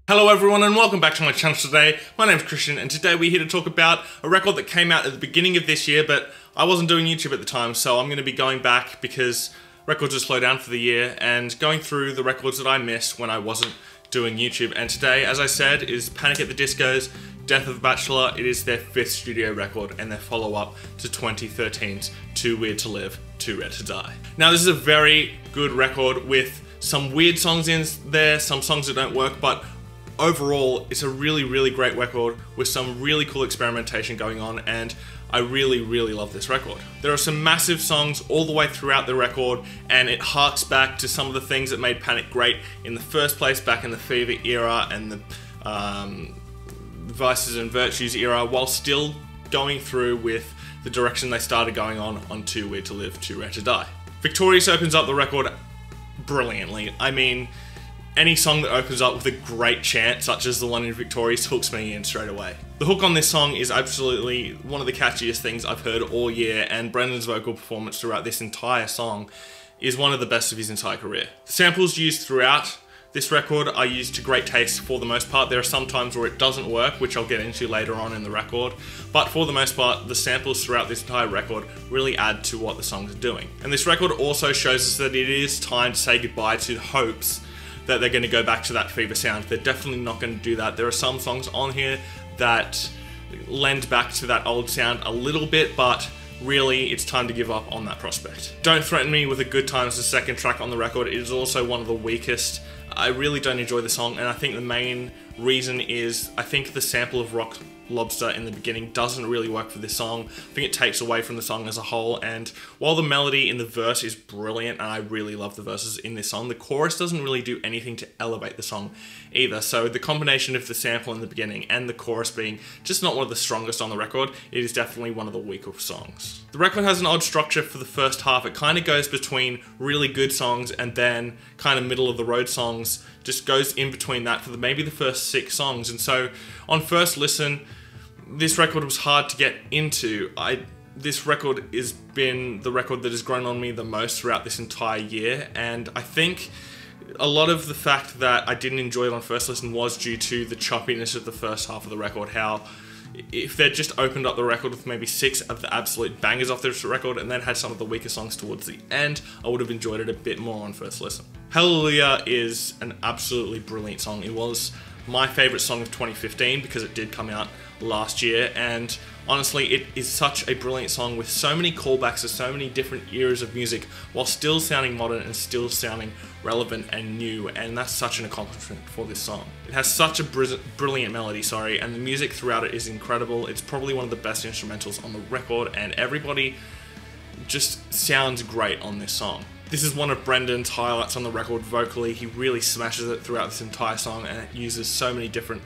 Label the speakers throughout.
Speaker 1: Hello everyone and welcome back to my channel today. My name's Christian and today we're here to talk about a record that came out at the beginning of this year, but I wasn't doing YouTube at the time, so I'm going to be going back because records are slowed down for the year and going through the records that I missed when I wasn't doing YouTube. And today, as I said, is Panic! At the Disco's Death of a Bachelor. It is their 5th studio record and their follow-up to 2013's Too Weird to Live, Too Rare to Die. Now this is a very good record with some weird songs in there, some songs that don't work, but overall, it's a really great record with some really cool experimentation going on, and I really love this record. There are some massive songs all the way throughout the record, and it harks back to some of the things that made Panic! Great in the first place, back in the Fever era and the Vices and Virtues era, while still going through with the direction they started going on Too Weird to Live, Too Rare to Die. Victorious opens up the record brilliantly. I mean, any song that opens up with a great chant, such as the one in Victorious, hooks me in straight away. The hook on this song is absolutely one of the catchiest things I've heard all year, and Brendan's vocal performance throughout this entire song is one of the best of his entire career. The samples used throughout this record are used to great taste for the most part. There are some times where it doesn't work, which I'll get into later on in the record, but for the most part, the samples throughout this entire record really add to what the songs are doing. And this record also shows us that it is time to say goodbye to hopes that they're going to go back to that Fever sound. They're definitely not going to do that. There are some songs on here that lend back to that old sound a little bit, but really it's time to give up on that prospect. Don't Threaten Me with a Good Time is the second track on the record. It is also one of the weakest. I really don't enjoy the song, and I think the main reason is I think the sample of Rock Lobster in the beginning doesn't really work for this song. I think it takes away from the song as a whole, and while the melody in the verse is brilliant, and I really love the verses in this song, the chorus doesn't really do anything to elevate the song either. So the combination of the sample in the beginning and the chorus being just not one of the strongest on the record, it is definitely one of the weaker songs. The record has an odd structure for the first half. It kind of goes between really good songs and then kind of middle of the road songs, just goes in between that for maybe the first 6 songs. And so on first listen, this record was hard to get into. This record has been the record that has grown on me the most throughout this entire year, and I think a lot of the fact that I didn't enjoy it on first listen was due to the choppiness of the first half of the record. How if they'd just opened up the record with maybe 6 of the absolute bangers off this record and then had some of the weaker songs towards the end, I would have enjoyed it a bit more on first listen. Hallelujah is an absolutely brilliant song. It was my favourite song of 2015 because it did come out last year, and honestly it is such a brilliant song with so many callbacks to so many different eras of music while still sounding modern and still sounding relevant and new, and that's such an accomplishment for this song. It has such a brilliant melody, and the music throughout it is incredible. It's probably one of the best instrumentals on the record, and everybody just sounds great on this song. This is one of Brendan's highlights on the record vocally. He really smashes it throughout this entire song, and it uses so many different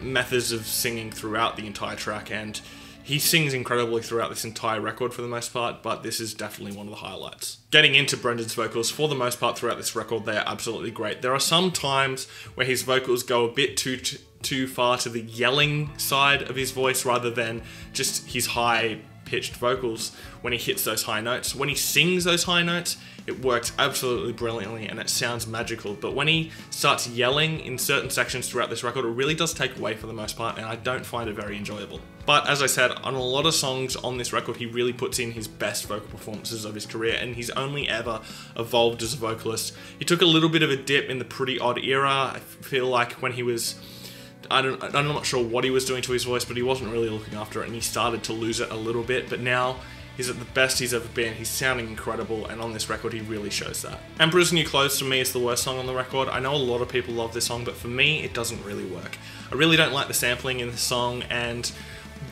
Speaker 1: methods of singing throughout the entire track, and he sings incredibly throughout this entire record for the most part, but this is definitely one of the highlights. Getting into Brendan's vocals, for the most part throughout this record, they are absolutely great. There are some times where his vocals go a bit too far to the yelling side of his voice rather than just his high-pitched vocals when he hits those high notes. When he sings those high notes, it works absolutely brilliantly and it sounds magical, but when he starts yelling in certain sections throughout this record, it really does take away for the most part, and I don't find it very enjoyable. But as I said, on a lot of songs on this record, he really puts in his best vocal performances of his career, and he's only ever evolved as a vocalist. He took a little bit of a dip in the Pretty Odd era. I feel like when he was, I'm not sure what he was doing to his voice, but he wasn't really looking after it, and he started to lose it a little bit, but now he's at the best he's ever been. He's sounding incredible, and on this record he really shows that. Emperor's New Clothes to me is the worst song on the record. I know a lot of people love this song, but for me it doesn't really work. I really don't like the sampling in the song, and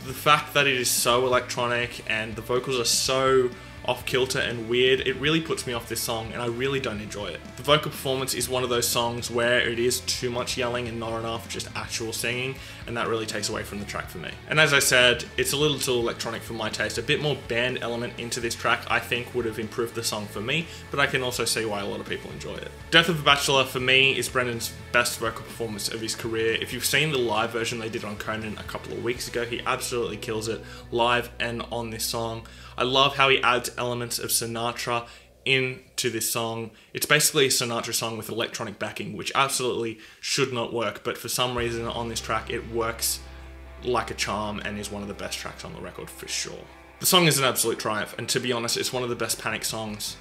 Speaker 1: the fact that it is so electronic and the vocals are so off-kilter and weird, it really puts me off this song, and I really don't enjoy it. The vocal performance is one of those songs where it is too much yelling and not enough just actual singing, and that really takes away from the track for me. And as I said, it's a little too electronic for my taste. A bit more band element into this track I think would have improved the song for me, but I can also see why a lot of people enjoy it. Death of a Bachelor for me is Brendan's best vocal performance of his career. If you've seen the live version they did on Conan a couple of weeks ago, he absolutely kills it live and on this song. I love how he adds elements of Sinatra into this song. It's basically a Sinatra song with electronic backing, which absolutely should not work, but for some reason on this track it works like a charm and is one of the best tracks on the record for sure. The song is an absolute triumph, and to be honest, it's one of the best Panic songs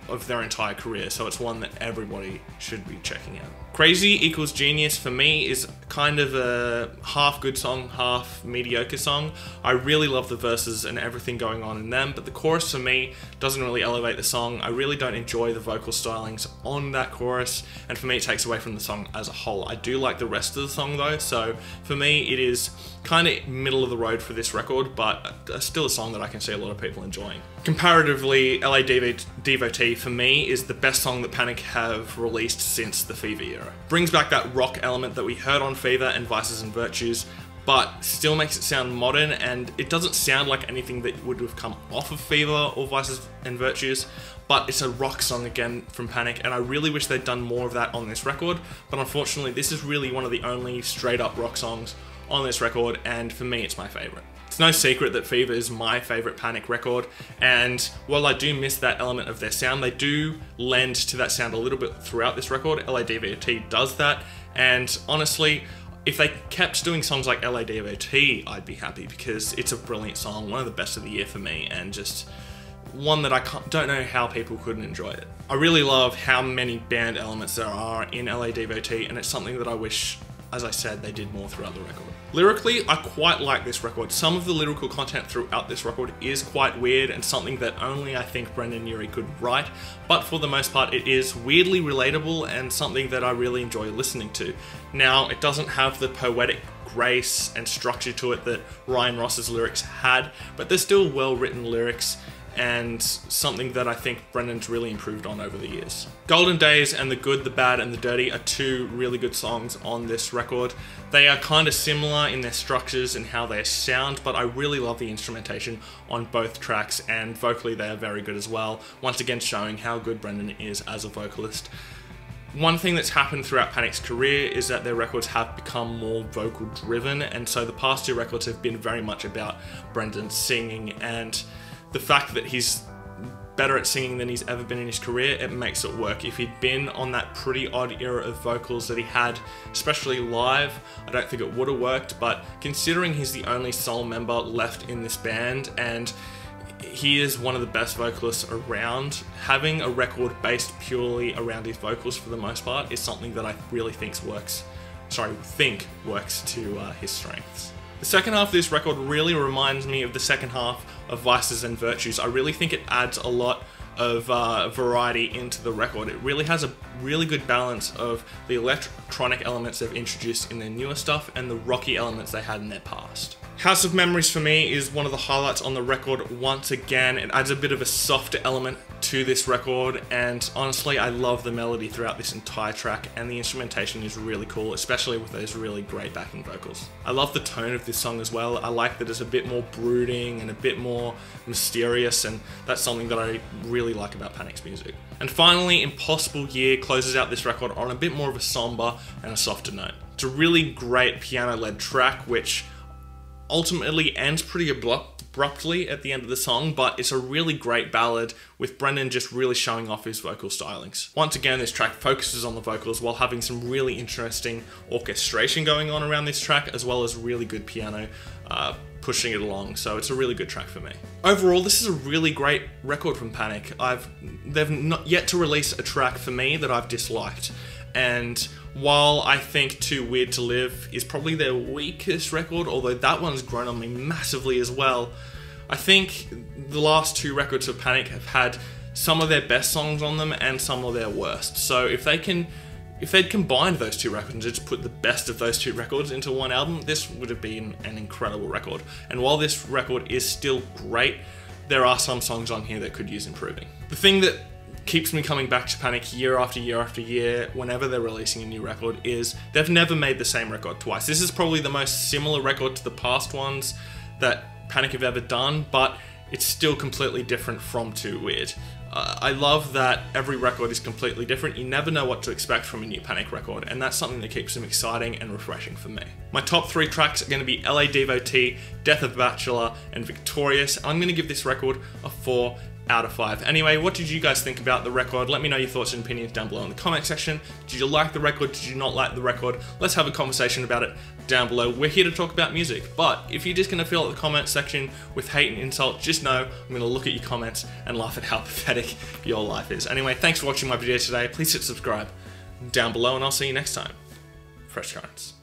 Speaker 1: of their entire career, so it's one that everybody should be checking out. Crazy Equals Genius for me is kind of a half good song, half mediocre song. I really love the verses and everything going on in them, but the chorus for me doesn't really elevate the song. I really don't enjoy the vocal stylings on that chorus, and for me it takes away from the song as a whole. I do like the rest of the song though, so for me it is kind of middle of the road for this record, but still a song that I can see a lot of people enjoying. Comparatively, LADevotee for me is the best song that Panic have released since the Fever era. Brings back that rock element that we heard on Fever and Vices and Virtues, but still makes it sound modern, and it doesn't sound like anything that would have come off of Fever or Vices and Virtues, but it's a rock song again from Panic, and I really wish they'd done more of that on this record, but unfortunately this is really one of the only straight up rock songs on this record, and for me it's my favourite. It's no secret that Fever is my favourite Panic record, and while I do miss that element of their sound, they do lend to that sound a little bit throughout this record. LADevotee does that, and honestly, if they kept doing songs like LADevotee, I'd be happy, because it's a brilliant song, one of the best of the year for me, and just one that I don't know how people couldn't enjoy it. I really love how many band elements there are in LADevotee, and it's something that I wish, as I said, they did more throughout the record. Lyrically, I quite like this record. Some of the lyrical content throughout this record is quite weird and something that only I think Brendan Urie could write, but for the most part it is weirdly relatable and something that I really enjoy listening to. Now, it doesn't have the poetic grace and structure to it that Ryan Ross's lyrics had, but they're still well-written lyrics and something that I think Brendan's really improved on over the years. Golden Days and The Good, The Bad and The Dirty are two really good songs on this record. They are kind of similar in their structures and how they sound, but I really love the instrumentation on both tracks, and vocally they are very good as well, once again showing how good Brendan is as a vocalist. One thing that's happened throughout Panic's career is that their records have become more vocal driven, and so the past two records have been very much about Brendan singing, and the fact that he's better at singing than he's ever been in his career, it makes it work. If he'd been on that pretty odd era of vocals that he had, especially live, I don't think it would have worked, but considering he's the only sole member left in this band, and he is one of the best vocalists around, having a record based purely around his vocals for the most part is something that I really think works to his strengths. The second half of this record really reminds me of the second half of Vices and Virtues. I really think it adds a lot of variety into the record. It really has a really good balance of the electronic elements they've introduced in their newer stuff and the rocky elements they had in their past. House of Memories for me is one of the highlights on the record once again. It adds a bit of a softer element to this record, and honestly I love the melody throughout this entire track, and the instrumentation is really cool, especially with those really great backing vocals. I love the tone of this song as well. I like that it's a bit more brooding and a bit more mysterious, and that's something that I really like about Panic's music. And finally, Impossible Year closes out this record on a bit more of a somber and a softer note. It's a really great piano-led track which ultimately ends pretty abruptly at the end of the song, but it's a really great ballad with Brendan just really showing off his vocal stylings. Once again, this track focuses on the vocals while having some really interesting orchestration going on around this track, as well as really good piano pushing it along, so it's a really good track for me. Overall, this is a really great record from Panic. They've not yet to release a track for me that I've disliked, and while I think Too Weird to Live is probably their weakest record, although that one's grown on me massively as well, I think the last two records of Panic have had some of their best songs on them and some of their worst. So if they'd combined those two records and just put the best of those two records into one album, this would have been an incredible record. And while this record is still great, there are some songs on here that could use improving. The thing that keeps me coming back to Panic year after year after year whenever they're releasing a new record is they've never made the same record twice. This is probably the most similar record to the past ones that Panic have ever done, but it's still completely different from Too Weird. I love that every record is completely different. You never know what to expect from a new Panic record, and that's something that keeps them exciting and refreshing for me. My top three tracks are going to be LADevotee, Death of a Bachelor, and Victorious. I'm going to give this record a 4 out of 5. Anyway, what did you guys think about the record? Let me know your thoughts and opinions down below in the comment section. Did you like the record? Did you not like the record? Let's have a conversation about it down below. We're here to talk about music, but if you're just going to fill out the comment section with hate and insult, just know I'm going to look at your comments and laugh at how pathetic your life is. Anyway, thanks for watching my video today. Please hit subscribe down below, and I'll see you next time. Fresh Currents.